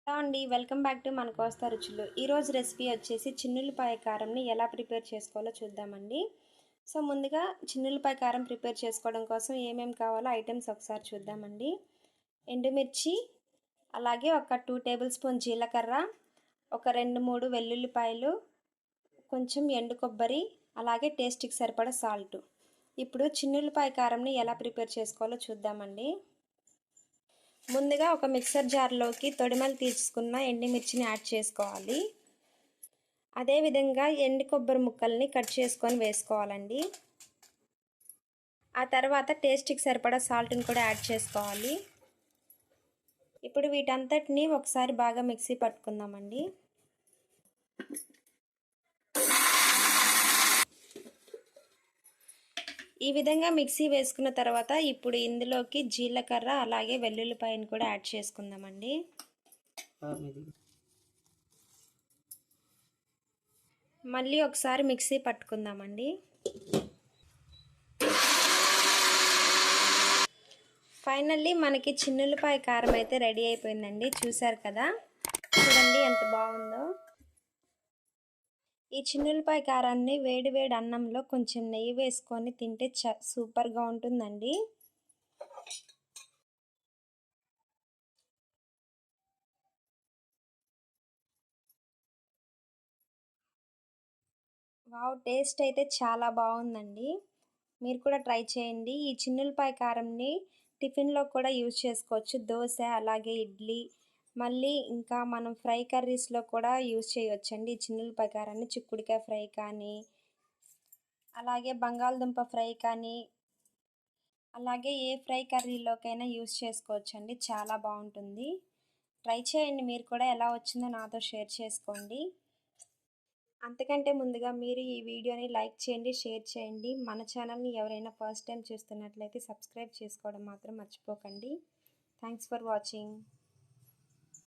Hello అండి, welcome back to మన కోస్తా రుచులు. ఈరోజు రెసిపీ వచ్చేసి చిన్నులపాయ కారంని ఎలా ప్రిపేర్ చేసుకోవాలో చూద్దామండి. సో ముందుగా చిన్నులపాయ కారం ప్రిపేర్ చేసుకోవడం కోసం ఏమేమి కావాలో ఐటమ్స్ ఒకసారి చూద్దామండి. ఎండుమిర్చి, అలాగే ఒక 2 టేబుల్ స్పూన్ జీలకర్ర, ఒక 2-3 వెల్లుల్లిపాయలు, కొంచెం ఎండు కొబ్బరి, అలాగే టేస్ట్కి సరిపడా సాల్ట్. ఇప్పుడు చిన్నులపాయ కారంని ఎలా ప్రిపేర్ చేసుకోవాలో చూద్దామండి. ముందుగా ఒక మిక్సర్ జార్లోకి తొడిమలు తీసుకున్న ఎండుమిర్చిని యాడ్ చేసుకోవాలి. అదేవిధంగా ఎండు కొబ్బరి ముక్కల్ని కట్ చేసుకొని వేసుకోవాలండి. ఆ తర్వాత టేస్ట్కి సరిపడా సాల్ట్ని కూడా యాడ్ చేసుకోవాలి. ఇప్పుడు వీటంతటిని ఒకసారి బాగా మిక్సీ పట్టుకుందామండి. ఈ విధంగా మిక్సీ వేసుకున్న తర్వాత ఇప్పుడు ఇందులోకి జీలకర్ర అలాగే వెల్లుల్లిపాయను కూడా యాడ్ చేసుకుందామండి. మళ్ళీ ఒకసారి మిక్సీ పట్టుకుందామండి. ఫైనల్లీ మనకి చిన్నులపాయ కారం అయితే రెడీ అయిపోయిందండి. చూసారు కదా, చూడండి ఎంత బాగుందో. ఈ చిన్నులపాయ కారాన్ని వేడి వేడి అన్నంలో కొంచెం నెయ్యి వేసుకొని తింటే సూపర్గా ఉంటుందండి. వావ్, టేస్ట్ అయితే చాలా బాగుందండి. మీరు కూడా ట్రై చేయండి. ఈ చిన్నులపాయ కారంని టిఫిన్లో కూడా యూజ్ చేసుకోవచ్చు. దోశ, అలాగే ఇడ్లీ, మళ్ళీ ఇంకా మనం ఫ్రై కర్రీస్లో కూడా యూజ్ చేయవచ్చండి. ఈ చిన్నులపాయ కారాన్ని చిక్కుడుకాయ ఫ్రై కానీ, అలాగే బంగాళదుంప ఫ్రై కానీ, అలాగే ఏ ఫ్రై కర్రీలోకైనా యూజ్ చేసుకోవచ్చండి. చాలా బాగుంటుంది. ట్రై చేయండి. మీరు కూడా ఎలా వచ్చిందో నాతో షేర్ చేసుకోండి. అంతకంటే ముందుగా మీరు ఈ వీడియోని లైక్ చేయండి, షేర్ చేయండి. మన ఛానల్ని ఎవరైనా ఫస్ట్ టైం చూస్తున్నట్లయితే సబ్స్క్రైబ్ చేసుకోవడం మాత్రం మర్చిపోకండి. Thanks for watching.